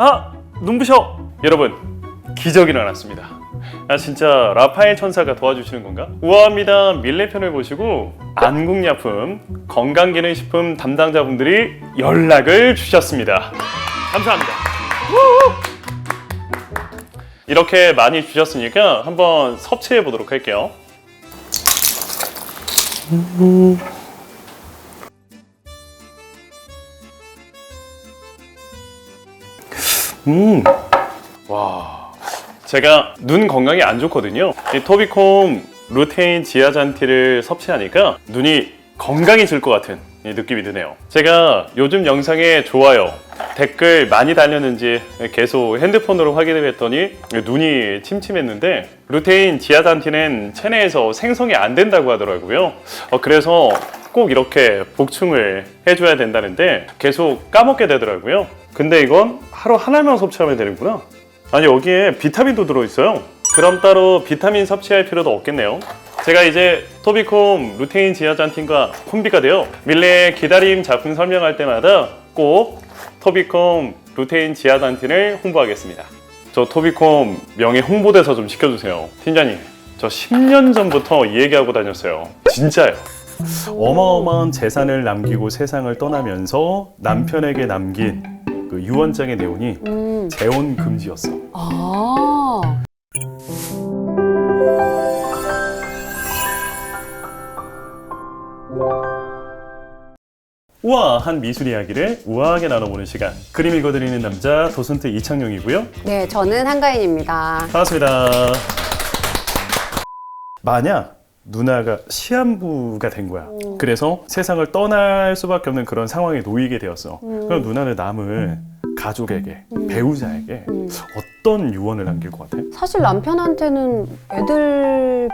아! 눈부셔! 여러분, 기적이 일어났습니다. 진짜 라파엘 천사가 도와주시는 건가? 우아합니다 밀레편을 보시고 안국약품 건강기능식품 담당자분들이 연락을 주셨습니다. 감사합니다. 이렇게 많이 주셨으니까 한번 섭취해 보도록 할게요. 와, 제가 눈 건강이 안 좋거든요. 이 토비콤 루테인 지아잔티를 섭취하니까 눈이 건강해질 것 같은 느낌이 드네요. 제가 요즘 영상에 좋아요, 댓글 많이 달렸는지 계속 핸드폰으로 확인을 했더니 눈이 침침했는데 루테인 지아잔티는 체내에서 생성이 안 된다고 하더라고요. 그래서 꼭 이렇게 보충을 해줘야 된다는데 계속 까먹게 되더라고요. 근데 이건 하루 하나만 섭취하면 되는구나. 아니, 여기에 비타민도 들어있어요. 그럼 따로 비타민 섭취할 필요도 없겠네요. 제가 이제 토비콤 루테인 지아잔틴과 콤비가 되어 밀레 기다림 작품 설명할 때마다 꼭 토비콤 루테인 지아잔틴을 홍보하겠습니다. 저 토비콤 명예 홍보대사 좀 시켜주세요. 팀장님, 저 10년 전부터 이 얘기하고 다녔어요. 진짜요. 어마어마한 재산을 남기고 세상을 떠나면서 남편에게 남긴 그 유언장의 내용이 재혼 금지였어. 아. 우아한 미술 이야기를 우아하게 나눠보는 시간. 그림 읽어드리는 남자 도슨트 이창용이고요. 네, 저는 한가인입니다. 반갑습니다. 만약 누나가 시한부가 된 거야. 그래서 세상을 떠날 수밖에 없는 그런 상황에 놓이게 되었어. 그럼 누나는 남을 가족에게, 배우자에게 어떤 유언을 남길 것 같아? 사실 남편한테는 애들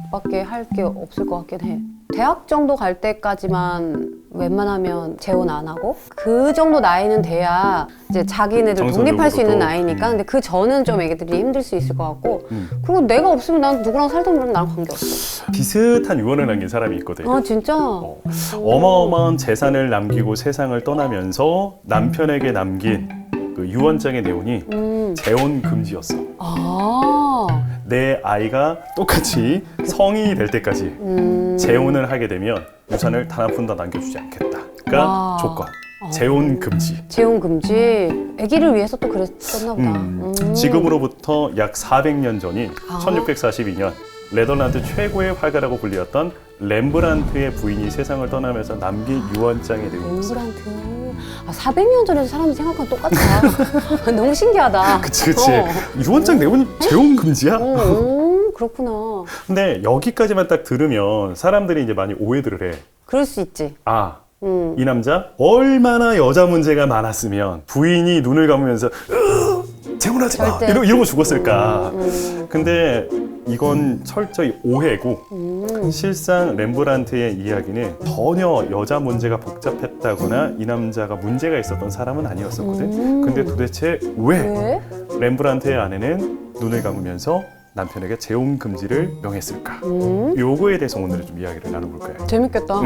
부탁밖에 할 게 없을 것 같긴 해. 대학 정도 갈 때까지만 웬만하면 재혼 안 하고 그 정도 나이는 돼야 이제 자기네들 독립할 수 있는 나이니까. 근데 그 전은 좀 애기들이 힘들 수 있을 것 같고 그리고 내가 없으면 난 누구랑 살든 말든 나랑 관계없어. 비슷한 유언을 남긴 사람이 있거든. 아 진짜? 어마어마한 재산을 남기고 세상을 떠나면서 남편에게 남긴 그 유언장의 내용이 재혼 금지였어. 아. 내 아이가 똑같이 성인이 될 때까지 재혼을 하게 되면 유산을 단 한 푼도 남겨주지 않겠다가 조건. 재혼 금지. 재혼 금지. 아기를 위해서 또 그랬었나 보다. 지금으로부터 약 400년 전인 1642년 네덜란드 최고의 화가라고 불리었던 렘브란트의 부인이 세상을 떠나면서 남긴 유언장의 내용이었어. 렘브란트. 400년 전에도 사람이 생각하면 똑같아. 너무 신기하다. 그치. 유언장 내용이 재혼 금지야? 그렇구나. 근데 여기까지만 딱 들으면 사람들이 이제 많이 오해들을 해. 그럴 수 있지. 이 남자 얼마나 여자 문제가 많았으면 부인이 눈을 감으면서 재혼하지 마 이러고 죽었을까. 근데 이건 철저히 오해고 실상 렘브란트의 이야기는 전혀 여자 문제가 복잡했다거나 이 남자가 문제가 있었던 사람은 아니었었거든. 근데 도대체 왜 렘브란트의 아내는 눈을 감으면서 남편에게 재혼 금지를 명했을까? 요거에 대해서 오늘은 좀 이야기를 나눠볼 거예요. 재밌겠다.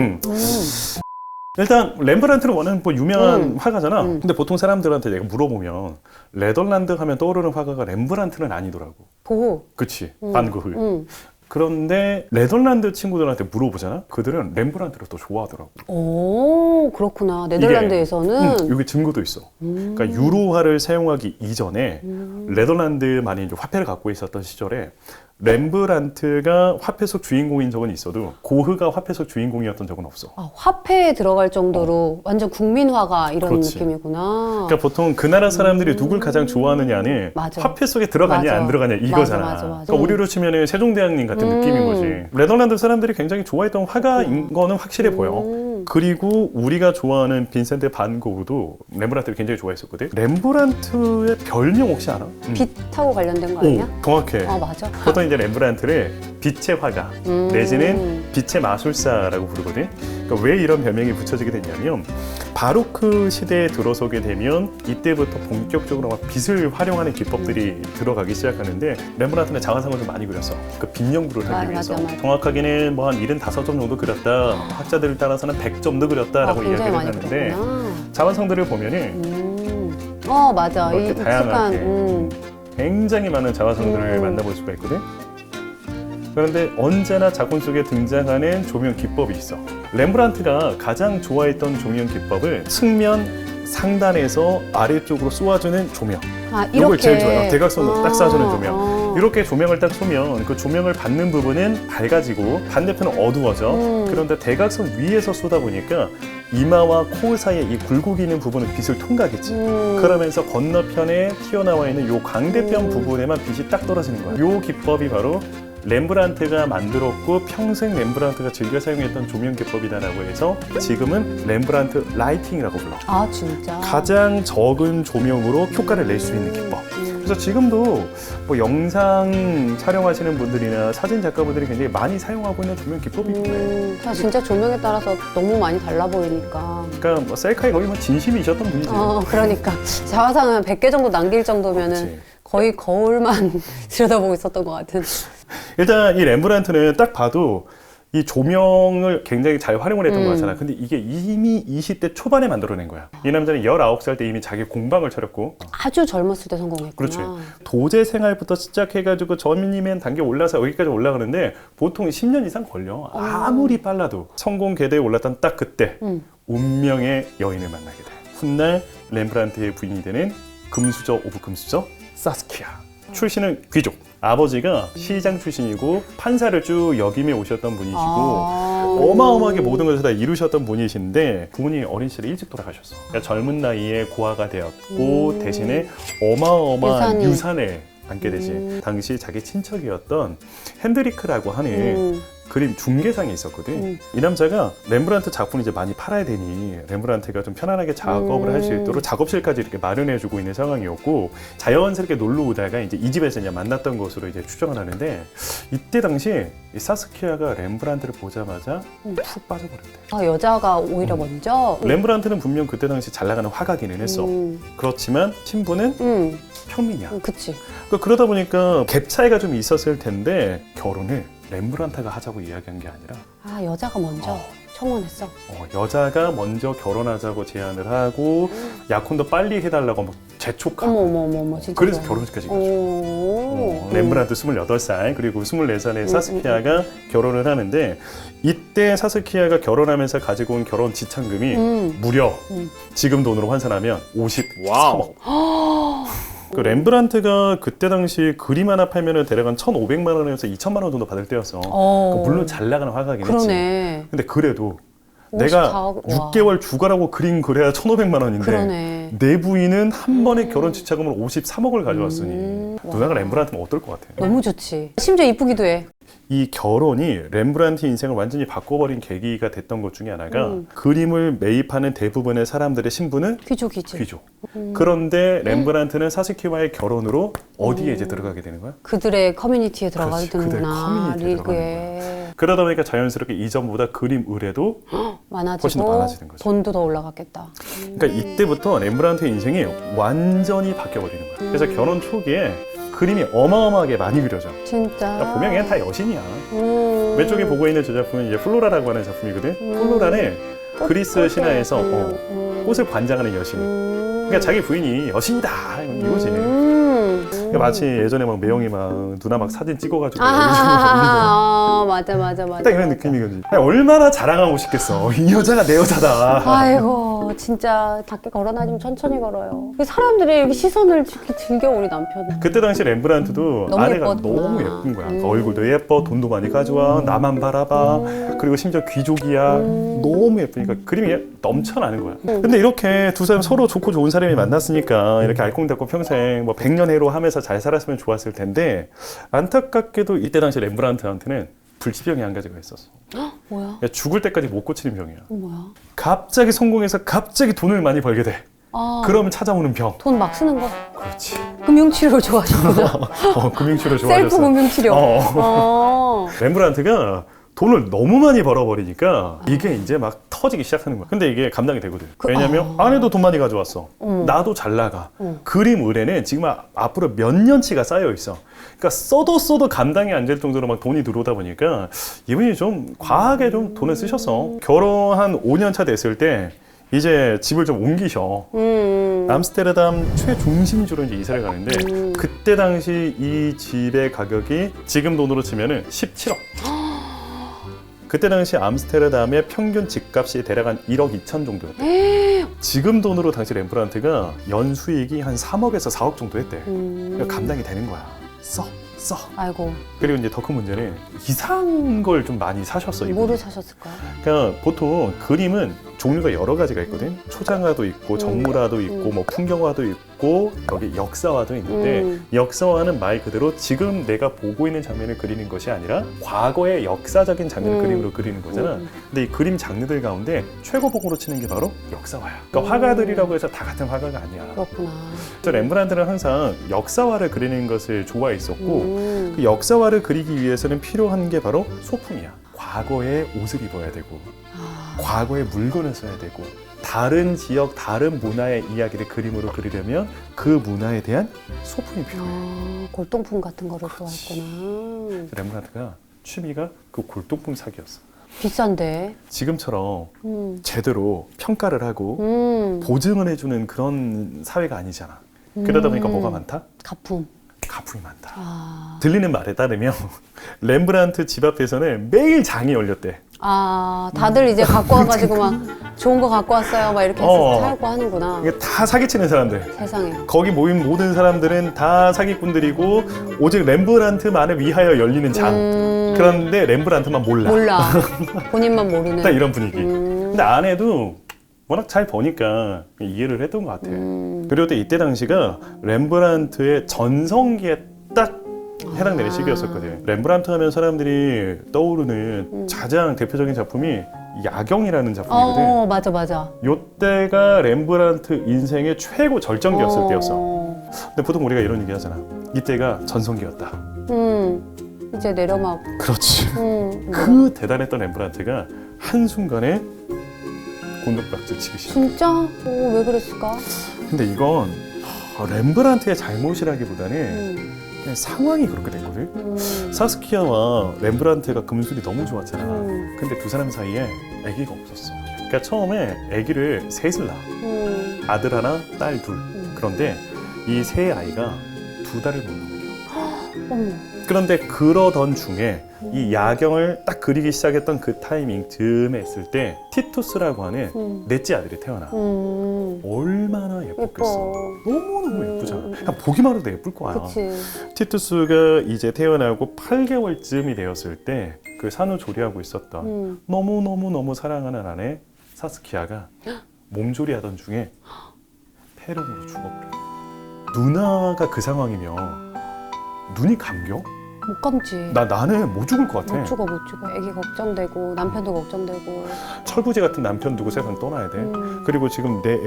일단 렘브란트는 워낙 뭐 유명한 화가잖아. 근데 보통 사람들한테 내가 물어보면 네덜란드 하면 떠오르는 화가가 렘브란트는 아니더라고. 보호. 그치. 반 고흐. 그런데 네덜란드 친구들한테 물어보잖아. 그들은 렘브란트를 더 좋아하더라고. 오, 그렇구나. 네덜란드에서는 여기 증거도 있어. 그러니까 유로화를 사용하기 이전에 네덜란드만이 이제 화폐를 갖고 있었던 시절에 렘브란트가 화폐 속 주인공인 적은 있어도 고흐가 화폐 속 주인공이었던 적은 없어. 화폐에 들어갈 정도로 완전 국민화가 이런 그렇지. 느낌이구나. 그러니까 보통 그 나라 사람들이 누굴 가장 좋아하느냐는 맞아. 화폐 속에 들어가냐 맞아. 안 들어가냐 이거잖아. 맞아. 그러니까 우리로 치면은 세종대왕님 같은 느낌인 거지. 네덜란드 사람들이 굉장히 좋아했던 화가인 거는 확실해 보여. 그리고 우리가 좋아하는 빈센트 반 고흐도 렘브란트를 굉장히 좋아했었거든. 렘브란트의 별명 혹시 알아? 빛하고 관련된 거 아니야? 정확해. 맞아. 보통 이제 렘브란트를 빛의 화가 내지는 빛의 마술사라고 부르거든. 그러니까 왜 이런 별명이 붙여지게 됐냐면 바로크 시대에 들어서게 되면 이때부터 본격적으로 막 빛을 활용하는 기법들이 들어가기 시작하는데 렘브란트는 자화상을 좀 많이 그렸어. 그 빛 연구를 하기 위해서. 맞아. 정확하게는 뭐 한 75점 정도 그렸다. 학자들 따라서는 100점도 그렸다라고 이야기를 하는데 자화상들을 보면은 맞아. 이 이렇게 익숙한. 다양하게. 굉장히 많은 자화상들을 만나볼 수가 있거든. 그런데 언제나 작품 속에 등장하는 조명 기법이 있어. 렘브란트가 가장 좋아했던 조명 기법은 측면 상단에서 아래쪽으로 쏘아주는 조명. 이렇게. 이걸 제일 좋아해요. 대각선으로 딱 쏴주는 조명. 이렇게 조명을 딱 쏘면 그 조명을 받는 부분은 밝아지고 반대편은 어두워져. 그런데 대각선 위에서 쏘다 보니까 이마와 코 사이에 이 굴곡이는 부분은 빛을 통과하겠지. 그러면서 건너편에 튀어나와 있는 요 광대뼈 부분에만 빛이 딱 떨어지는 거야. 요 기법이 바로 렘브란트가 만들었고 평생 렘브란트가 즐겨 사용했던 조명 기법이다라고 해서 지금은 렘브란트 라이팅이라고 불러. 진짜. 가장 적은 조명으로 효과를 낼 수 있는 기법. 그래서 지금도 뭐 영상 촬영하시는 분들이나 사진 작가분들이 굉장히 많이 사용하고 있는 조명 기법이거든요. 진짜 조명에 따라서 너무 많이 달라 보이니까. 그러니까 뭐 셀카에 거의 뭐 진심이셨던 분이지. 그러니까 자화상은 100개 정도 남길 정도면은 그렇지. 거의 거울만 들여다보고 있었던 것 같은. 일단 이 렘브란트는 딱 봐도 이 조명을 굉장히 잘 활용을 했던 거 같잖아. 근데 이게 이미 20대 초반에 만들어낸 거야. 이 남자는 19살 때 이미 자기 공방을 차렸고 아주 젊었을 때 성공했구나. 그렇지. 도제 생활부터 시작해가지고 전임엔 단계 올라서 여기까지 올라가는데 보통 10년 이상 걸려. 아무리 빨라도 성공 궤도에 올랐던 딱 그때 운명의 여인을 만나게 돼. 훗날 렘브란트의 부인이 되는 금수저 오브 금수저 사스키아. 출신은 귀족. 아버지가 시장 출신이고 판사를 쭉 역임해 오셨던 분이시고 어마어마하게 모든 것을 다 이루셨던 분이신데 부모님이 어린 시절에 일찍 돌아가셨어. 그러니까 젊은 나이에 고아가 되었고 대신에 어마어마한 유산을 안게 되지. 당시 자기 친척이었던 핸드리크라고 하는 그림 중개상이 있었거든. 이 남자가 렘브란트 작품을 이제 많이 팔아야 되니 렘브란트가 좀 편안하게 작업을 할 수 있도록 작업실까지 이렇게 마련해주고 있는 상황이었고 자연스럽게 놀러 오다가 이제 이 집에서 이제 만났던 것으로 이제 추정을 하는데 이때 당시 이 사스키아가 렘브란트를 보자마자 푹 빠져버렸대. 여자가 오히려 먼저. 렘브란트는 분명 그때 당시 잘 나가는 화가기는 했어. 그렇지만 신부는 평민이야. 그치. 그러다 보니까 갭 차이가 좀 있었을 텐데 결혼을 렘브란트가 하자고 이야기한 게 아니라 여자가 먼저 청혼했어. 여자가 먼저 결혼하자고 제안을 하고 약혼도 빨리 해달라고 막 재촉하고 어머 진짜. 그래서 결혼식까지 가죠. 렘브란트 28살 그리고 24살의 사스키아가 결혼을 하는데 이때 사스키아가 결혼하면서 가지고 온 결혼 지참금이 무려 지금 돈으로 환산하면 53억. 그 렘브란트가 그때 당시 그림 하나 팔면은 대략 한 1,500만 원에서 2,000만 원 정도 받을 때였어. 물론 잘 나가는 화가긴 했지. 근데 그래도 내가 6개월 주가라고 그린 그래야 1,500만 원인데 그러네. 내 부인은 한 번에 결혼 지참금을 53억을 가져왔으니 누나가 렘브란트면 어떨 것 같아? 너무 좋지. 심지어 이쁘기도 해. 이 결혼이 렘브란트 인생을 완전히 바꿔버린 계기가 됐던 것 중에 하나가 그림을 매입하는 대부분의 사람들의 신분은 귀족이지. 귀족. 그런데 렘브란트는 사스키와의 결혼으로 어디에 이제 들어가게 되는 거야? 그들의 커뮤니티에 그들의 들어가는구나. 커뮤니티에 리그에. 그러다 보니까 자연스럽게 이전보다 그림 의뢰도 훨씬 더 많아지는 거죠. 돈도 더 올라갔겠다. 그러니까 이때부터 렘브란트의 인생이 완전히 바뀌어버리는 거야. 그래서 결혼 초기에 그림이 어마어마하게 많이 그려져. 진짜. 그러니까 보면 얘는 다 여신이야. 왼쪽에 보고 있는 저 작품은 이제 플로라라고 하는 작품이거든. 플로라는 그리스 신화에서 꽃을 관장하는 여신. 그러니까 자기 부인이 여신이다 이거지. 그러니까 마치 예전에 막 매형이 막 누나 막 사진 찍어가지고 맞아. 딱 이런 느낌이거든. 얼마나 자랑하고 싶겠어. 이 여자가 내 여자다. 아이고 진짜 밖에 걸어다니면 천천히 걸어요. 사람들이 이렇게 시선을 이렇게 즐겨 우리 남편. 그때 당시 렘브란트도 너무 아내가 예뻤구나. 너무 예쁜 거야. 얼굴도 예뻐, 돈도 많이 가져와, 나만 바라봐. 그리고 심지어 귀족이야. 너무 예쁘니까 그림이 넘쳐나는 거야. 근데 이렇게 두 사람 서로 좋고 좋은 사람이 만났으니까 이렇게 알콩달콩 평생 뭐 100년 해로 하면서 잘 살았으면 좋았을 텐데 안타깝게도 이때 당시 렘브란트한테는 불치병이 한 가지가 있었어. 뭐야? 그러니까 죽을 때까지 못 고치는 병이야. 뭐야? 갑자기 성공해서 갑자기 돈을 많이 벌게 돼. 그러면 찾아오는 병. 돈 막 쓰는 거. 그렇지. 금융치료를 좋아하시구나. 금융치료 좋아하셨어. 셀프 금융치료. 렘브란트가 돈을 너무 많이 벌어버리니까 이게 이제 막 터지기 시작하는 거야. 근데 이게 감당이 되거든. 왜냐면 아내도 돈 많이 가져왔어. 나도 잘 나가. 그림 의뢰는 지금 앞으로 몇 년치가 쌓여 있어. 그러니까 써도 감당이 안 될 정도로 막 돈이 들어오다 보니까 이분이 좀 과하게 좀 돈을 쓰셨어. 결혼 한 5년 차 됐을 때 이제 집을 좀 옮기셔. 암스테르담 최중심지로 이제 이사를 가는데 그때 당시 이 집의 가격이 지금 돈으로 치면은 17억. 그때 당시 암스테르담의 평균 집값이 대략 한 1억 2천 정도였대. 지금 돈으로 당시 렘브란트가 연수익이 한 3억에서 4억 정도 했대. 그러니까 감당이 되는 거야. 써. 아이고. 그리고 이제 더 큰 문제는 이상한 걸 좀 많이 사셨어. 뭐를 사셨을까? 그러니까 보통 그림은 종류가 여러 가지가 있거든. 초장화도 있고 정물화도 있고 뭐 풍경화도 있고 여기 역사화도 있는데 역사화는 말 그대로 지금 내가 보고 있는 장면을 그리는 것이 아니라 과거의 역사적인 장면을 그림으로 그리는 거잖아. 근데 이 그림 장르들 가운데 최고봉으로 치는 게 바로 역사화야. 그러니까 화가들이라고 해서 다 같은 화가가 아니야. 그렇구나. 그래서 렘브란트는 항상 역사화를 그리는 것을 좋아했었고 그 역사화를 그리기 위해서는 필요한 게 바로 소품이야. 과거의 옷을 입어야 되고 과거의 물건을 써야 되고 다른 지역, 다른 문화의 이야기를 그림으로 그리려면 그 문화에 대한 소품이 필요해. 골동품 같은 거를 또 했구나. 렘브란트가 취미가 그 골동품 사기였어. 비싼데. 지금처럼 제대로 평가를 하고 보증을 해주는 그런 사회가 아니잖아. 그러다 보니까 뭐가 많다? 가품이 많다. 들리는 말에 따르면 렘브란트 집 앞에서는 매일 장이 열렸대. 다들 이제 갖고 와가지고 막 좋은 거 갖고 왔어요. 막 이렇게 해서 사고 하는구나. 이게 다 사기치는 사람들. 세상에. 거기 모인 모든 사람들은 다 사기꾼들이고 오직 렘브란트만을 위하여 열리는 장. 그런데 렘브란트만 몰라. 본인만 모르는. 딱 이런 분위기. 근데 아내도 워낙 잘 버니까 이해를 했던 것 같아. 그리고 또 이때 당시가 렘브란트의 전성기에 딱 해당되는 시기였었거든. 렘브란트 하면 사람들이 떠오르는 가장 대표적인 작품이 야경이라는 작품이거든. 맞아. 요때가 렘브란트 인생의 최고 절정기였을 때였어. 근데 보통 우리가 이런 얘기 하잖아. 이때가 전성기였다. 이제 내려막. 그렇지. 그 대단했던 렘브란트가 한순간에 곤독박질 치기 시작해. 진짜? 왜 그랬을까? 근데 이건 렘브란트의 잘못이라기보다는 그냥 상황이 그렇게 됐거든. 사스키아와 렘브란트가 금술이 너무 좋았잖아. 근데 두 사람 사이에 아기가 없었어. 그러니까 처음에 아기를 셋을 낳아. 아들 하나, 딸 둘. 그런데 이 세 아이가 2달을 못 넘겨. 그런데 그러던 중에 이 야경을 딱 그리기 시작했던 그 타이밍 즈음에 있을 때 티투스라고 하는 넷째 아들이 태어나. 얼마나 예뻤겠어. 너무너무 예쁘잖아. 그냥 보기만 해도 예쁠 거야. 그치. 티투스가 이제 태어나고 8개월쯤이 되었을 때 그 산후조리하고 있었던 너무너무 사랑하는 아내 사스키아가 몸조리 하던 중에 폐렴으로 죽어버려. 누나가 그 상황이면 눈이 감겨? 못 감지. 나는 못 죽을 것 같아. 못 죽어. 애기 걱정되고 남편도 걱정되고. 철부지 같은 남편 두고 세상 떠나야 돼. 그리고 지금 내 애,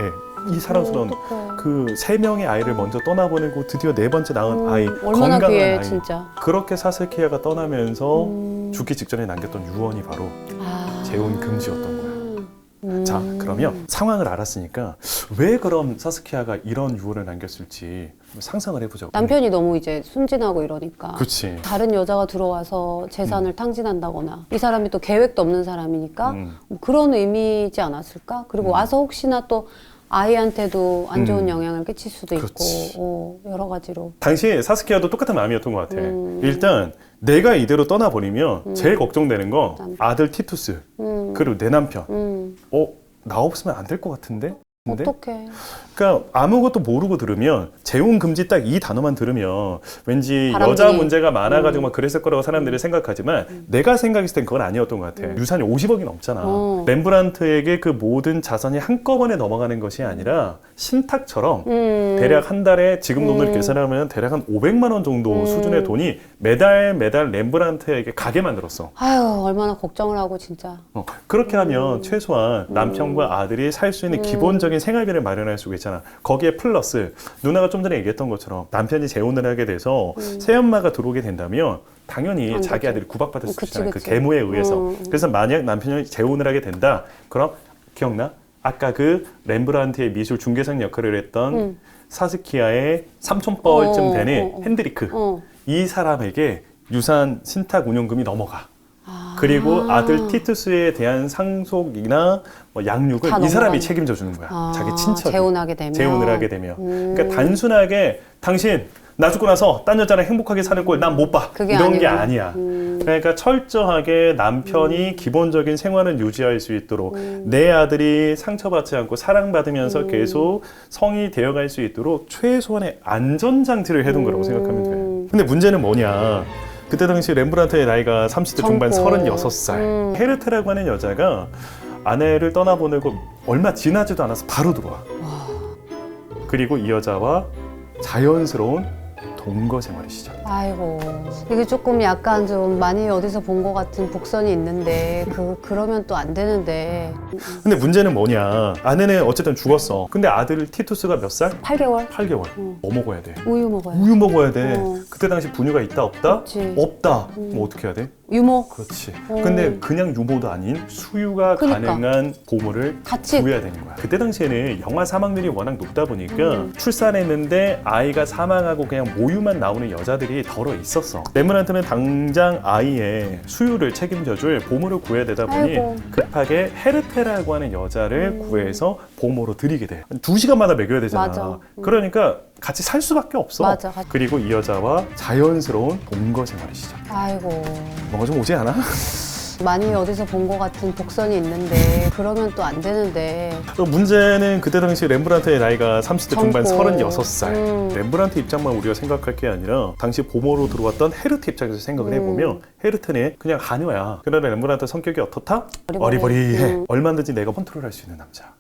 이 사랑스러운 그 3명의 아이를 먼저 떠나보내고 드디어 4번째 낳은 아이, 얼마나 건강한 귀해, 아이. 진짜. 그렇게 사스키아가 떠나면서 죽기 직전에 남겼던 유언이 바로 재혼 금지였던 거야. 자, 그러면 상황을 알았으니까 왜 그럼 사스키아가 이런 유언을 남겼을지 상상을 해보자고. 남편이 너무 이제 순진하고 이러니까. 그렇지. 다른 여자가 들어와서 재산을 탕진한다거나 이 사람이 또 계획도 없는 사람이니까 뭐 그런 의미지 않았을까? 그리고 와서 혹시나 또 아이한테도 안 좋은 영향을 끼칠 수도 그렇지. 있고 여러 가지로. 당시 사스키아도 똑같은 마음이었던 것 같아. 일단 내가 이대로 떠나버리면 제일 걱정되는 거 아들 티투스 그리고 내 남편. 나 없으면 안 될 것 같은데? 근데? 어떡해. 그러니까 아무것도 모르고 들으면 재혼 금지 딱 이 단어만 들으면 왠지 바람둥이. 여자 문제가 많아가지고 막 그랬을 거라고 사람들이 생각하지만 내가 생각했을 땐 그건 아니었던 것 같아. 유산이 50억이 넘잖아. 렘브란트에게 그 모든 자산이 한꺼번에 넘어가는 것이 아니라 신탁처럼 대략 한 달에 지금 돈으로 계산하면 대략 한 500만 원 정도 수준의 돈이 매달 렘브란트에게 가게 만들었어. 아유, 얼마나 걱정을 하고 진짜. 그렇게 하면 최소한 남편과 아들이 살 수 있는 기본적인 생활비를 마련할 수가 있잖아. 거기에 플러스 누나가 좀 전에 얘기했던 것처럼 남편이 재혼을 하게 돼서 새엄마가 들어오게 된다면 당연히 자기 되지. 아들이 구박받을 수 그치, 있잖아요. 그 그치. 계모에 의해서. 그래서 만약 남편이 재혼을 하게 된다. 그럼 기억나? 아까 그 렘브란트의 미술 중개상 역할을 했던 사스키아의 삼촌뻘쯤 되는 핸드리크. 이 사람에게 유산 신탁 운용금이 넘어가. 그리고 아들 티투스에 대한 상속이나 뭐 양육을 다 이 사람이 넘어가는- 책임져 주는 거야. 자기 친척이. 재혼하게 되면. 재혼을 하게 되면. 그러니까 단순하게 당신 나 죽고 나서 딴 여자랑 행복하게 사는 걸 난 못 봐. 그게 이런 게 아니고. 아니야. 그러니까 철저하게 남편이 기본적인 생활을 유지할 수 있도록 내 아들이 상처받지 않고 사랑받으면서 계속 성이 되어갈 수 있도록 최소한의 안전장치를 해둔 거라고 생각하면 돼. 근데 문제는 뭐냐. 그때 당시 렘브란트의 나이가 30대 중반 젊고. 36살. 헤르테라고 하는 여자가 아내를 떠나보내고 얼마 지나지도 않아서 바로 들어와. 그리고 이 여자와 자연스러운 동거 생활이 시작돼. 아이고, 이게 조금 약간 좀 많이 어디서 본 것 같은 복선이 있는데 그러면 또 안 되는데. 근데 문제는 뭐냐. 아내는 어쨌든 죽었어. 근데 아들 티투스가 몇 살? 8개월 8개월. 뭐 먹어야 돼? 우유 먹어요. 우유 먹어야 돼. 어. 그때 당시 분유가 있다 없다? 없지. 없다. 그럼 어떻게 해야 돼? 유모 그렇지. 근데 그냥 유모도 아닌 수유가 그러니까. 가능한 보물을 같이. 구해야 되는 거야. 그때 당시에는 영아 사망률이 워낙 높다 보니까 출산했는데 아이가 사망하고 그냥 모유만 나오는 여자들이 덜어 있었어. 렘브란트는 당장 아이의 수유를 책임져줄 보물을 구해야 되다 보니 아이고. 급하게 헤르테라고 하는 여자를 구해서 보모로 드리게 돼. 2시간마다 먹여야 되잖아. 맞아. 그러니까 같이 살 수밖에 없어. 맞아. 그리고 이 여자와 자연스러운 동거 생활이 시작. 아이고, 뭔가 좀 오지 않아? 많이 어디서 본 것 같은 복선이 있는데 그러면 또 안 되는데. 문제는 그때 당시 렘브란트의 나이가 30대 중반 젊고. 36살. 렘브란트 입장만 우리가 생각할 게 아니라 당시 보모로 들어왔던 헤르트 입장에서 생각을 해보면 헤르트는 그냥 하녀야. 그러나 렘브란트 성격이 어떻다? 어리버리해. 얼마든지 내가 컨트롤할 수 있는 남자.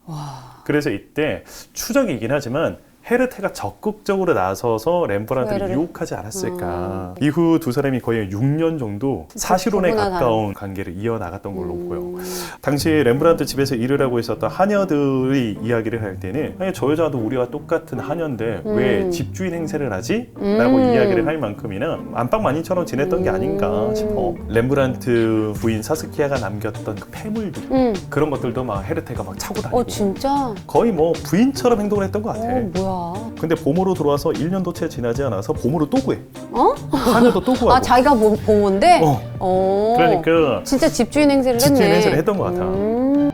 그래서 이때 추정이긴 하지만 헤르테가 적극적으로 나서서 렘브란트를 후회를 유혹하지 않았을까. 이후 두 사람이 거의 6년 정도 사실혼에 그렇구나. 가까운 관계를 이어나갔던 걸로 보여. 당시 렘브란트 집에서 일을 하고 있었던 하녀들이 이야기를 할 때는 아니, 저 여자도 우리와 똑같은 하녀인데 왜 집주인 행세를 하지? 라고 이야기를 할 만큼이나 안방마니처럼 지냈던 게 아닌가 싶어. 렘브란트 부인 사스키아가 남겼던 그 폐물들 그런 것들도 막 헤르테가 막 차고 다니고 진짜? 거의 뭐 부인처럼 행동을 했던 것 같아. 뭐야? 근데 보모로 들어와서 1년도 채 지나지 않아서 보모로 또 구해. 어? 하녀도 또 구하고. 자기가 보모인데? 그러니까 진짜 집주인 행세를 집주인 했네. 행세를 했던 것 같아.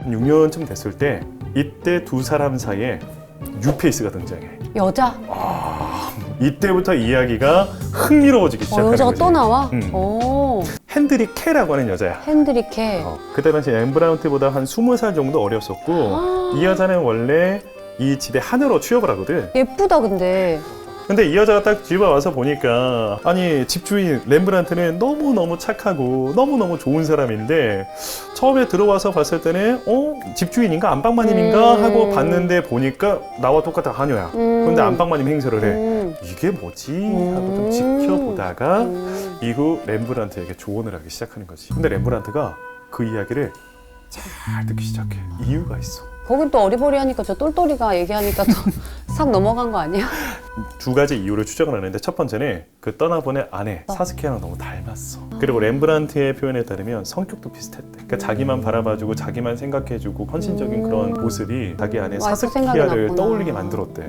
6년쯤 됐을 때 이때 두 사람 사이에 뉴페이스가 등장해. 여자? 이때부터 이야기가 흥미로워지기 시작하는 여자가 거지. 또 나와? 핸드리 캐라고 하는 여자야. 핸드리케. 그때 당시 렘브란트보다 한 20살 정도 어렸었고 이 여자는 원래 이 집에 하녀로 취업을 하거든. 예쁘다 근데. 근데 이 여자가 딱 집에 와서 보니까 아니 집주인 렘브란트는 너무너무 착하고 너무너무 좋은 사람인데 처음에 들어와서 봤을 때는 집주인인가 안방마님인가 하고 봤는데 보니까 나와 똑같은 하녀야. 근데 안방마님 행세를 해. 이게 뭐지? 하고 좀 지켜보다가 이후 렘브란트에게 조언을 하기 시작하는 거지. 근데 렘브란트가 그 이야기를 잘 듣기 시작해. 이유가 있어. 거긴 또 어리버리하니까 저 똘똘이가 얘기하니까 또 싹 넘어간 거 아니야? 두 가지 이유를 추정을 하는데 첫 번째는 그 떠나보낸 아내 사스키아랑 너무 닮았어. 그리고 렘브란트의 표현에 따르면 성격도 비슷했대. 그러니까 자기만 바라봐주고 자기만 생각해주고 헌신적인 그런 모습이 자기 아내 와이프 생각이 사스키아를 났구나. 떠올리게 만들었대.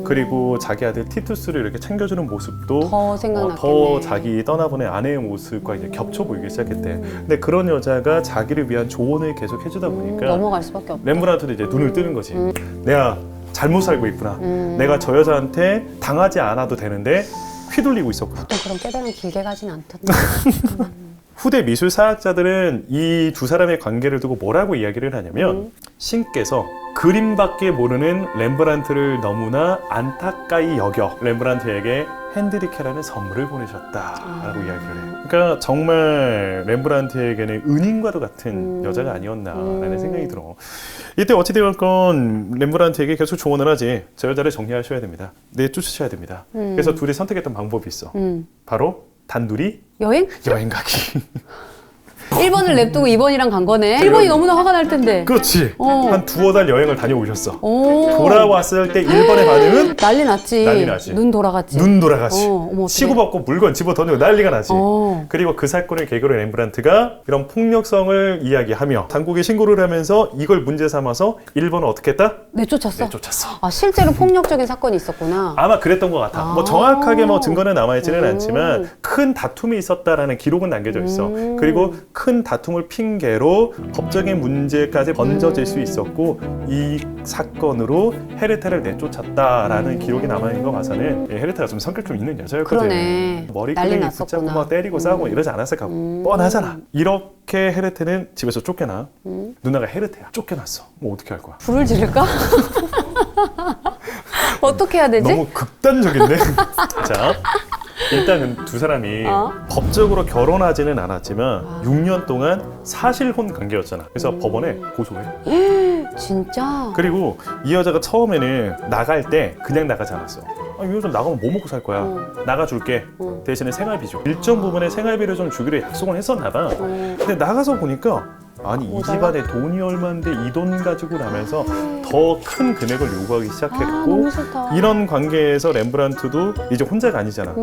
그리고 자기 아들 티투스를 이렇게 챙겨주는 모습도 더 생각났겠네. 더 자기 떠나보낸 아내의 모습과 이제 겹쳐 보이기 시작했대. 근데 그런 여자가 자기를 위한 조언을 계속 해주다 보니까 넘어갈 수밖에 없다. 렘브란트도 이제 눈을 뜨는 거지. 내가 잘못 살고 있구나. 내가 저 여자한테 당하지 않아도 되는데 휘둘리고 있었구나. 또 그런 깨달음 길게 가진 않던데. 후대 미술 사학자들은 이 두 사람의 관계를 두고 뭐라고 이야기를 하냐면 신께서 그림밖에 모르는 렘브란트를 너무나 안타까이 여겨 렘브란트에게 핸드리케라는 선물을 보내셨다라고 이야기를 해요. 그러니까 정말 렘브란트에게는 은인과도 같은 여자가 아니었나라는 생각이 들어. 이때 어찌되었건 렘브란트에게 계속 조언을 하지. 저 여자를 정리하셔야 됩니다. 내쫓으셔야 됩니다. 그래서 둘이 선택했던 방법이 있어. 바로 단둘이 여행? 여행 가기. 1번을 냅두고 2번이랑 간 거네. 1번이 너무나 화가 날 텐데. 그렇지. 한 두어 달 여행을 다녀오셨어. 오. 돌아왔을 때 1번의 반응은 난리 났지. 난리 나지. 눈 돌아갔지. 눈 돌아가지. 어머, 어떡해. 치고받고 물건 집어 던지고 난리가 나지. 어. 그리고 그 사건을 계기로 렘브란트가 이런 폭력성을 이야기하며 당국에 신고를 하면서 이걸 문제 삼아서 1번은 어떻게 했다? 내쫓았어? 내쫓았어. 실제로 폭력적인 사건이 있었구나. 아마 그랬던 것 같아. 뭐 정확하게 뭐 증거는 남아있지는 않지만 큰 다툼이 있었다라는 기록은 남겨져 있어. 그리고 큰 다툼을 핑계로 법적인 문제까지 번져질 수 있었고 이 사건으로 헤르테를 내쫓았다라는 기록이 남아있는 거 봐서는 헤르테가 좀 성격 좀 있는 여자였거든. 그러네. 난리 머리끄댕이 붙잡고 났었구나. 막 때리고 싸우고 이러지 않았을까 뻔하잖아. 이렇게 헤르테는 집에서 쫓겨나. 누나가 헤르테야. 쫓겨났어. 뭐 어떻게 할 거야? 불을 지를까? 어떻게 해야 되지? 너무 극단적인데? 자, 일단은 두 사람이 법적으로 결혼하지는 않았지만 6년 동안 사실혼 관계였잖아. 그래서 법원에 고소해. 진짜? 그리고 이 여자가 처음에는 나갈 때 그냥 나가지 않았어. 아, 이 여자 나가면 뭐 먹고 살 거야? 나가줄게. 대신에 생활비 줘. 일정 부분의 생활비를 좀 주기로 약속을 했었나 봐. 근데 나가서 보니까 아니 이 집안에 돈이 얼마인데 이 돈 가지고 나면서 더 큰 금액을 요구하기 시작했고 너무 싫다. 이런 관계에서 렘브란트도 이제 혼자가 아니잖아.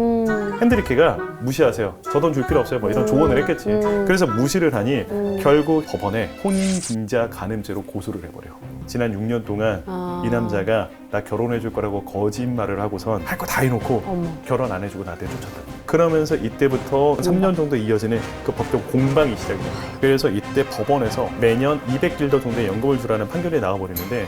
핸드리케가 무시하세요. 저 돈 줄 필요 없어요. 뭐 이런 조언을 했겠지. 그래서 무시를 하니 결국 법원에 혼인빙자 간음죄로 고소를 해버려. 지난 6년 동안 이 남자가 나 결혼해 줄 거라고 거짓말을 하고선 할 거 다 해놓고 결혼 안 해주고 나한테 쫓았다. 그러면서 이때부터 3년 정도 이어지는 그 법정 공방이 시작이 돼요. 그래서 이때 법원에서 매년 200길더 정도의 연금을 주라는 판결이 나와버리는데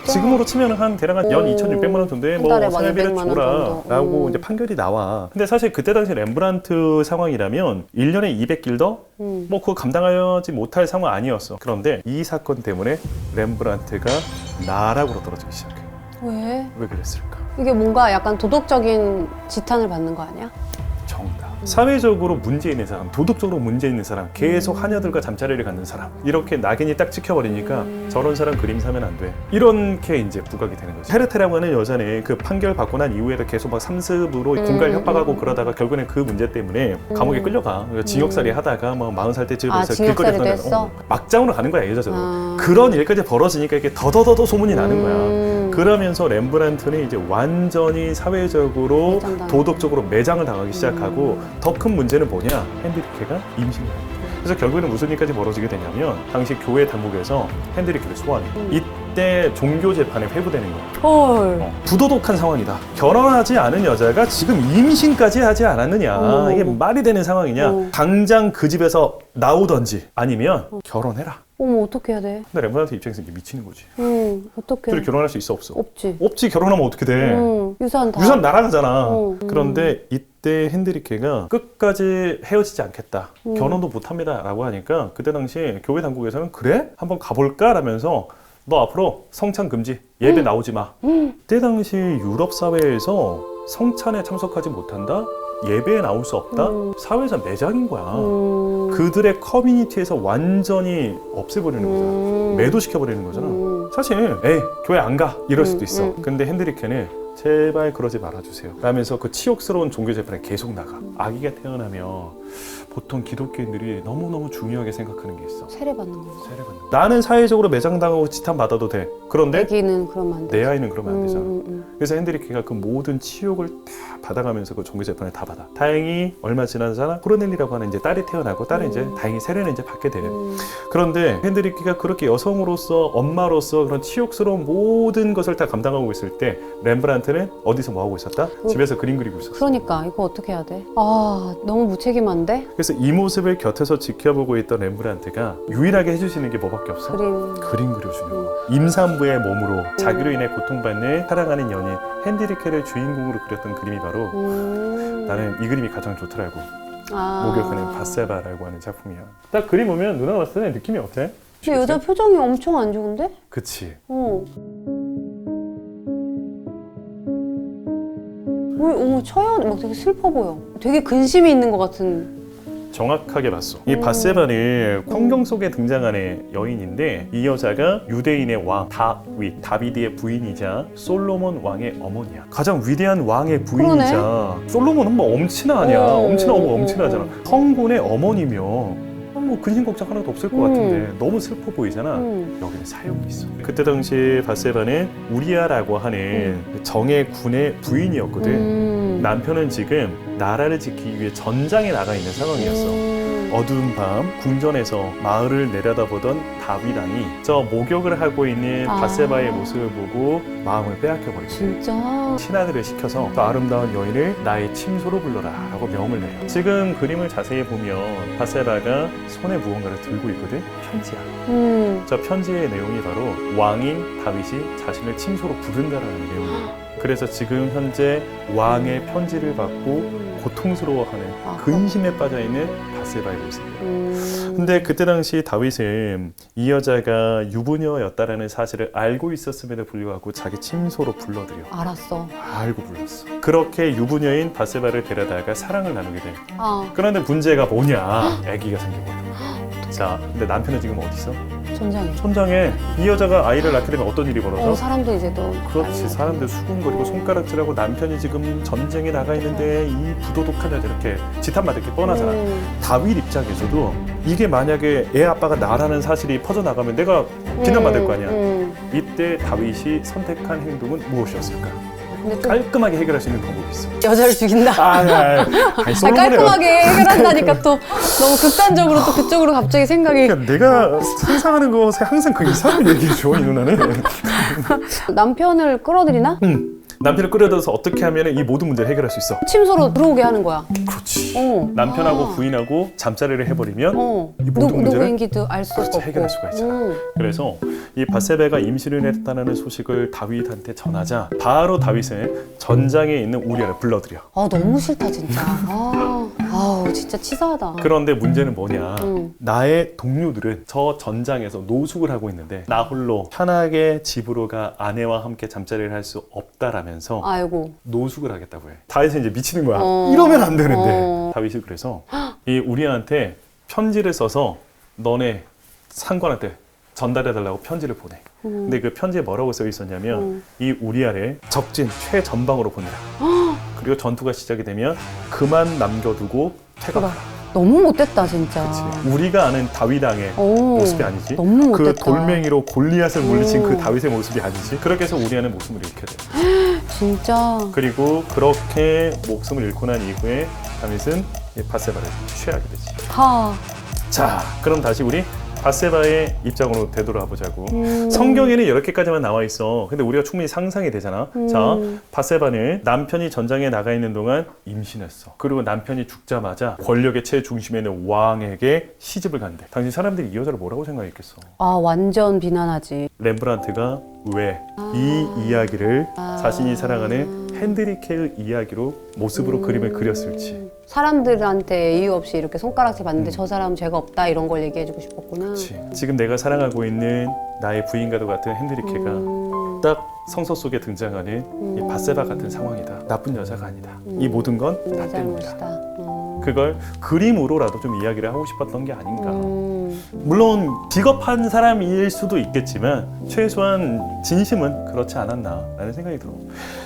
지금으로 치면 한 대략 한 연 2,600만 원 정도의 한 뭐 달에 막 생활비를 200만 원 줘라 정도. 라고 이제 판결이 나와. 근데 사실 그때 당시 렘브란트 상황이라면 1년에 200길더? 뭐 그거 감당하지 못할 상황 아니었어. 그런데 이 사건 때문에 렘브란트가 나락으로 떨어지기 시작해. 왜? 왜 그랬을까? 이게 뭔가 약간 도덕적인 지탄을 받는 거 아니야? 정답. 사회적으로 문제 있는 사람, 도덕적으로 문제 있는 사람, 계속 하녀들과 잠자리를 갖는 사람, 이렇게 낙인이 딱 찍혀버리니까 저런 사람 그림 사면 안 돼. 이렇게 이제 부각이 되는 거지. 헤르테라고 하는 여자는 그 판결 받고 난 이후에도 계속 막 삼습으로 공갈 협박하고 그러다가 결국에는 그 문제 때문에 감옥에 끌려가. 그러니까 징역살이 하다가 뭐 40살 때쯤에서 징역살이도 했어? 막장으로 가는 거야, 이 여자도. 그런 일까지 벌어지니까 이게 더더더 소문이 나는 거야. 그러면서 렘브란트는 이제 완전히 사회적으로 매장당하고. 도덕적으로 매장을 당하기 시작하고 더 큰 문제는 뭐냐? 핸드리케가 임신을 합니다. 그래서 결국에는 무슨 일까지 벌어지게 되냐면 당시 교회 당국에서 핸드리케를 소환해. 이때 종교 재판에 회부되는 거야. 헐. 부도덕한 상황이다. 결혼하지 않은 여자가 지금 임신까지 하지 않았느냐. 이게 말이 되는 상황이냐. 당장 그 집에서 나오던지 아니면 결혼해라. 어머, 어떻게 해야 돼? 근데 렘브란트 입장에서 이게 미치는 거지. 어떻게? 둘이 결혼할 수 있어 없어? 없지. 없지. 결혼하면 어떻게 돼? 유산 다. 유산 날아가잖아. 그런데 그런데 이때 핸드리케가 끝까지 헤어지지 않겠다. 결혼도 못합니다. 라고 하니까 그때 당시 교회 당국에서는 그래? 한번 가볼까? 라면서 너 앞으로 성찬 금지. 예배 나오지 마. 그때 당시 유럽 사회에서 성찬에 참석하지 못한다? 예배에 나올 수 없다? 사회에서 매장인 거야. 그들의 커뮤니티에서 완전히 없애버리는 거잖아. 매도시켜버리는 거잖아. 사실 에이 교회 안 가 이럴 수도 있어. 근데 핸드리케는 제발 그러지 말아주세요 라면서 그 치욕스러운 종교 재판에 계속 나가. 아기가 태어나면 보통 기독교인들이 너무너무 중요하게 생각하는 게 있어. 세례받는 거지. 세례받는 거. 나는 사회적으로 매장당하고 지탄받아도 돼. 그런데 애기는 그러면 안 돼. 내 아이는 그러면 안 되잖아. 그래서 핸드리케가 그 모든 치욕을 다 받아가면서 그 종교 재판을 다 받아. 다행히 얼마 지나서 코르넬리라고 하는 이제 딸이 태어나고 딸은 이제 다행히 세례는 이제 받게 돼. 그런데 핸드리케가 그렇게 여성으로서 엄마로서 그런 치욕스러운 모든 것을 다 감당하고 있을 때 렘브란트는 어디서 뭐 하고 있었다? 집에서 그림 그리고 있었어. 그러니까 이거 어떻게 해야 돼? 아, 너무 무책임한데? 그래서 이 모습을 곁에서 지켜보고 있던 렘브란트가 유일하게 해주시는 게 뭐밖에 없어? 그림 그려주는 거. 임산부의 몸으로 자기로 인해 고통받는 사랑하는 연인 핸드리케를 주인공으로 그렸던 그림이 바로 나는 이 그림이 가장 좋더라고. 목욕하는 바세바라고 하는 작품이야. 딱 그림 보면 누나가 봤을 때 느낌이 어때? 근데 여자 표정이 엄청 안 좋은데? 그치. 어머, 처연, 막 되게 슬퍼 보여. 되게 근심이 있는 것 같은. 정확하게 봤어. 이 바세바는 성경 속에 등장하는 여인인데 이 여자가 유대인의 왕 다비드의 부인이자 솔로몬 왕의 어머니야. 가장 위대한 왕의 부인이자 솔로몬은 뭐 엄친아냐. 엄친아고 엄친아잖아. 성군의 어머니며 뭐 근심 걱정 하나도 없을 것 같은데 너무 슬퍼 보이잖아. 여기는 사연이 있어. 그때 당시 바세바는 우리아라고 하는 정의 군의 부인이었거든. 남편은 지금 나라를 지키기 위해 전장에 나가 있는 상황이었어. 어두운 밤 궁전에서 마을을 내려다보던 다윗 왕이 저 목욕을 하고 있는 밧세바의 모습을 보고 마음을 빼앗겨버렸어. 진짜? 신하들을 시켜서 저 아름다운 여인을 나의 침소로 불러라 라고 명을 내려. 지금 그림을 자세히 보면 밧세바가 손에 무언가를 들고 있거든. 편지야. 저 편지의 내용이 바로 왕인 다윗이 자신을 침소로 부른다라는 내용이야. 그래서 지금 현재 왕의 편지를 받고 고통스러워하는 근심에 빠져있는 밧세바의 모습이에요. 근데 그때 당시 다윗은 이 여자가 유부녀였다라는 사실을 알고 있었음에도 불구하고 자기 침소로 불러들여. 알았어. 알고 불렀어. 그렇게 유부녀인 밧세바를 데려다가 사랑을 나누게 돼. 아, 그런데 문제가 뭐냐? 아기가 생겨버려. 자, 근데 남편은 지금 어디 있어? 전장에. 천장에. 이 여자가 아이를 낳게 되면 어떤 일이 벌어져? 사람도 이제 또. 그렇지. 사람들 수군거리고 손가락질하고 남편이 지금 전쟁에 나가 있는데 이 부도덕한 여자 이렇게 지탄받을 게 뻔하잖아. 다윗 입장에서도 이게 만약에 애 아빠가 나라는 사실이 퍼져나가면 내가 비난받을 거 아니야. 이때 다윗이 선택한 행동은 무엇이었을까? 근데 또 깔끔하게 해결할 수 있는 방법이 있어. 여자를 죽인다. 깔끔하게 해결한다니까 또 너무 극단적으로 또 그쪽으로 갑자기 생각이. 그러니까 내가 상상하는 것에 항상 그 이상한 얘기해줘, 이 누나는. 남편을 끌어들이나? 남편을 끌어들여서 어떻게 하면 이 모든 문제를 해결할 수 있어? 침소로 들어오게 하는 거야. 그렇지. 어. 남편하고 부인하고 잠자리를 해버리면 이 모든 문제를 누구인지도 알 수 없고. 해결할 수가 있잖아. 그래서 이 밧세바가 임신을 했다는 소식을 다윗한테 전하자 바로 다윗은 전장에 있는 우리아를 불러들여. 너무 싫다 진짜. 아우 진짜 치사하다. 그런데 문제는 뭐냐? 나의 동료들은 저 전장에서 노숙을 하고 있는데 나 홀로 편하게 집으로 가 아내와 함께 잠자리를 할 수 없다라면서 아이고. 노숙을 하겠다고 해. 다윗은 이제 미치는 거야. 이러면 안 되는데. 다윗이 그래서 이 우리아한테 편지를 써서 너네 상관한테 전달해달라고 편지를 보내. 근데 그 편지에 뭐라고 써 있었냐면 이 우리아를 적진 최전방으로 보내라. 그리고 전투가 시작이 되면 그만 남겨두고 퇴각하라. 너무 못됐다 진짜. 그치. 우리가 아는 다윗 왕의 모습이 아니지. 너무 그 못됐다. 돌멩이로 골리앗을 물리친 그 다윗의 모습이 아니지. 그렇게 해서 우리아는 목숨을 잃게 돼. 진짜. 그리고 그렇게 목숨을 잃고 난 이후에 다윗은 이 밧세바를 취하게 되지. 자, 그럼 다시 우리 밧세바의 입장으로 되돌아 보자고. 성경에는 이렇게까지만 나와 있어. 근데 우리가 충분히 상상이 되잖아. 자, 밧세바는 남편이 전장에 나가 있는 동안 임신했어. 그리고 남편이 죽자마자 권력의 최중심에 있는 왕에게 시집을 간대. 당신 사람들이 이 여자를 뭐라고 생각했겠어? 완전 비난하지. 렘브란트가 왜 이 이야기를 자신이 사랑하는 핸드리케의 이야기로 모습으로 그림을 그렸을지. 사람들한테 이유 없이 이렇게 손가락질 받는데 저 사람은 죄가 없다 이런 걸 얘기해주고 싶었구나. 그치. 지금 내가 사랑하고 있는 나의 부인과도 같은 핸드리케가 딱 성서 속에 등장하는 이 밧세바 같은 상황이다. 나쁜 여자가 아니다. 이 모든 건 나 내 때문이다. 잘못이다. 그걸 그림으로라도 좀 이야기를 하고 싶었던 게 아닌가. 물론 비겁한 사람일 수도 있겠지만 최소한 진심은 그렇지 않았나라는 생각이 들어.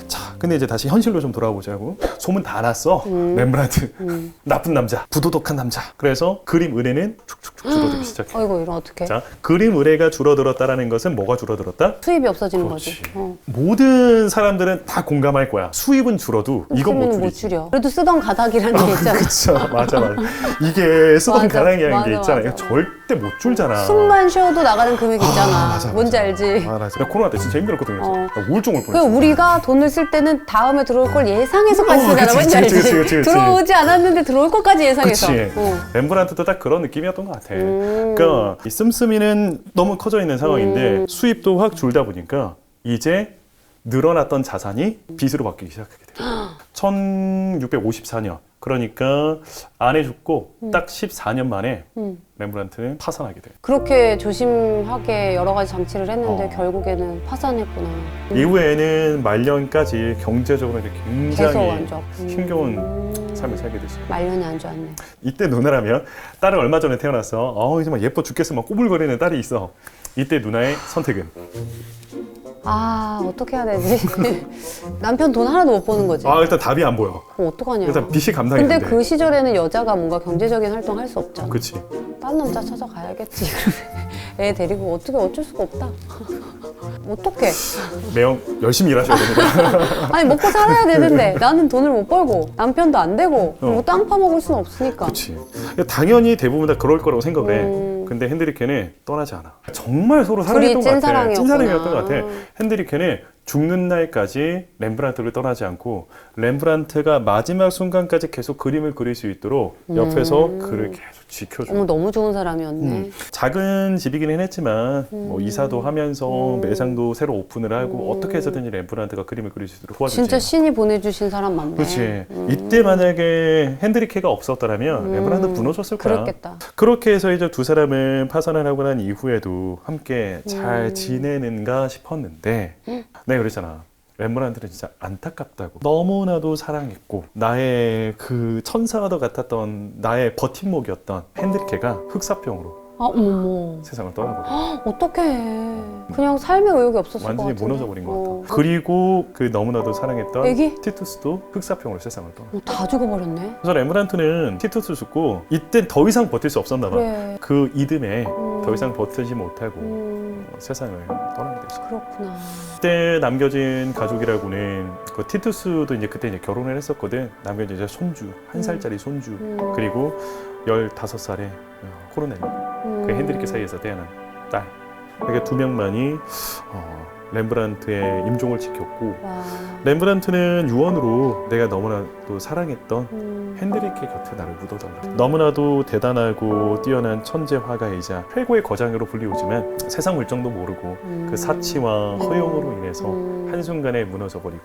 자, 근데 이제 다시 현실로 좀 돌아보자고. 소문 다 났어. 렘브란트 나쁜 남자, 부도덕한 남자. 그래서 그림 의뢰는 축축축 줄어들기 시작해. 어이구 이런 어떡해. 자, 그림 의뢰가 줄어들었다라는 것은 뭐가 줄어들었다? 수입이 없어지는 그렇지. 거지. 모든 사람들은 다 공감할 거야. 수입은 줄어도 이건 못 쓰면은 줄이지. 줄여. 그래도 쓰던 가닥이라는 게 있잖아. 그쵸, 맞아. 이게 쓰던 맞아, 가랑이라는 게 맞아, 있잖아. 맞아. 이거 절대 못 줄잖아. 숨만 쉬어도 나가는 금액이 있잖아. 맞아. 뭔지 알지? 맞아. 나 코로나 때 진짜 힘들었거든. 그래서 나 우울증 올 그 뻔했어. 우리가 돈을 쓸 때는 다음에 들어올 걸 예상해서까지 쓰잖아. 그치, 뭔지 그치, 알지? 그치. 들어오지 않았는데 들어올 것까지 예상해서. 그치. 렘브란트도 딱 그런 느낌이었던 것 같아. 그러니까 이 씀씀이는 너무 커져 있는 상황인데 수입도 확 줄다 보니까 이제 늘어났던 자산이 빚으로 바뀌기 시작하게 돼요. 1654년. 그러니까 아내 죽고 딱 14년 만에 렘브란트는 파산하게 돼요. 그렇게 조심하게 여러 가지 장치를 했는데 결국에는 파산했구나. 이후에는 말년까지 경제적으로 이렇게 계속 굉장히 안 좋아. 힘겨운 삶을 살게 되죠. 말년이 안 좋았네. 이때 누나라면 딸은 얼마 전에 태어났어. 이제 막 예뻐 죽겠어. 막 꼬불거리는 딸이 있어. 이때 누나의 선택은? 어떻게 해야 되지? 남편 돈 하나도 못 버는 거지. 일단 답이 안 보여. 어떡하냐. 일단 빚이 감당이 근데 된대. 그 시절에는 여자가 뭔가 경제적인 활동 할 수 없잖아. 그치. 딴 남자 찾아가야겠지. 애 데리고 어쩔 수가 없다. 어떡해. 매형 열심히 일하셔야 됩니다. 아니 먹고 살아야 되는데 나는 돈을 못 벌고 남편도 안 되고 뭐 땅 파먹을 수는 없으니까. 그렇지. 당연히 대부분 다 그럴 거라고 생각을 해. 근데 핸드리케는 떠나지 않아. 정말 서로 사랑했던 것 같아. 찐사랑이었구나. 찐사랑이었던 것 같아. 핸드리케는 죽는 날까지 렘브란트를 떠나지 않고 렘브란트가 마지막 순간까지 계속 그림을 그릴 수 있도록 옆에서 그를 계속 지켜줘. 어머 너무 좋은 사람이었네. 작은 집이기는 했지만 뭐 이사도 하면서 매장도 새로 오픈을 하고 어떻게 해서든지 렘브란트가 그림을 그릴 수 있도록 도와주지. 진짜 신이 보내주신 사람 맞네. 그렇지. 이때 만약에 핸드리케가 없었더라면 렘브란트 무너졌을 거야. 그랬겠다. 그렇게 해서 이제 두 사람은 파산을 하고 난 이후에도 함께 잘 지내는가 싶었는데 내가 그랬잖아. 렘브란트는 진짜 안타깝다고. 너무나도 사랑했고 나의 그 천사와도 같았던 나의 버팀목이었던 핸드리케가 흑사병으로 아 어머. 세상을 떠나버려. 어떡해. 그냥 삶의 의욕이 없었을 완전히 것 같은데. 무너져 버린 것 같아. 그리고 그 너무나도 사랑했던 애기? 티투스도 흑사병으로 세상을 떠나. 다 죽어버렸네. 그래서 렘브란트는 티투스 죽고 이때 더 이상 버틸 수 없었나 봐. 그래. 그 이듬해 더 이상 버티지 못하고 세상을 떠나게 됐어. 그렇구나. 그때 남겨진 가족이라고는 그 티투스도 이제 그때 이제 결혼을 했었거든. 남겨진 이제 손주, 1살짜리 손주, 그리고 15살의 코르넬리, 그 핸드리케 사이에서 태어난 딸. 이렇게 두 명만이 렘브란트의 임종을 지켰고 와. 렘브란트는 유언으로 내가 너무나도 사랑했던 핸드리케 곁에 나를 묻어달라. 너무나도 대단하고 뛰어난 천재 화가이자 최고의 거장으로 불리우지만 세상 물정도 모르고 그 사치와 허용으로 인해서 한순간에 무너져버리고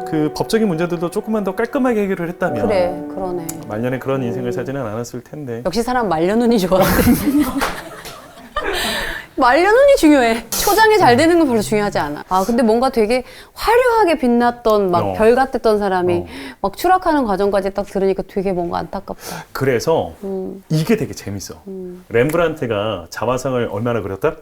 그 법적인 문제들도 조금만 더 깔끔하게 해결을 했다면 그래, 그러네. 말년에 그런 인생을 살지는 않았을 텐데. 역시 사람 말려눈이 좋아. 말려눈이 중요해. 초장이 잘 되는 건 별로 중요하지 않아. 아 근데 뭔가 되게 화려하게 빛났던 막 별 같았던 사람이 막 추락하는 과정까지 딱 들으니까 되게 뭔가 안타깝다. 그래서 이게 되게 재밌어. 렘브란트가 자화상을 얼마나 그렸다?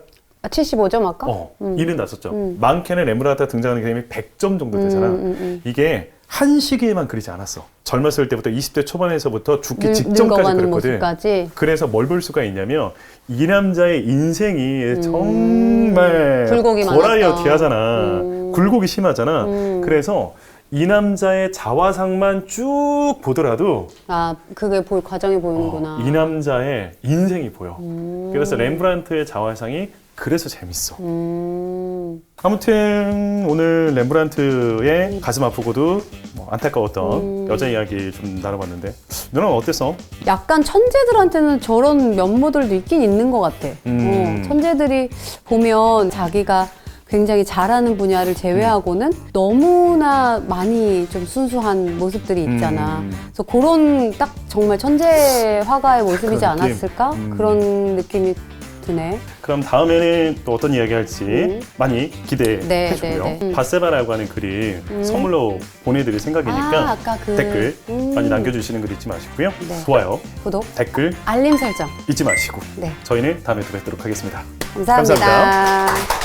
아 75점 아까? 75점. 많게는 렘브란트가 등장하는 그림이 100점 정도 되잖아. 이게 한 시기에만 그리지 않았어. 젊었을 때부터 20대 초반에서부터 죽기 직전까지 늙어가는 그렸거든. 모습까지. 그래서 뭘 볼 수가 있냐면 이 남자의 인생이 정말 굴곡이 버라이어티하잖아. 굴곡이 심하잖아. 그래서 이 남자의 자화상만 쭉 보더라도 아 그게 과정이 보이는구나. 이 남자의 인생이 보여. 그래서 렘브란트의 자화상이 그래서 재밌어. 아무튼 오늘 렘브란트의 가슴 아프고도 뭐 안타까웠던 여자 이야기 좀 나눠봤는데 누나는 어땠어? 약간 천재들한테는 저런 면모들도 있긴 있는 것 같아. 천재들이 보면 자기가 굉장히 잘하는 분야를 제외하고는 너무나 많이 좀 순수한 모습들이 있잖아. 그래서 그런 딱 정말 천재 화가의 모습이지 그런 느낌? 않았을까? 그런 느낌이 드네. 그럼 다음에는 또 어떤 이야기 할지 많이 기대해 네, 주고요. 네, 네. 바세바라고 하는 글이 선물로 보내드릴 생각이니까 아까 그 댓글 많이 남겨주시는 글 잊지 마시고요. 네. 좋아요, 구독, 댓글 알림 설정. 잊지 마시고 네. 저희는 다음에 또 뵙도록 하겠습니다. 감사합니다. 감사합니다.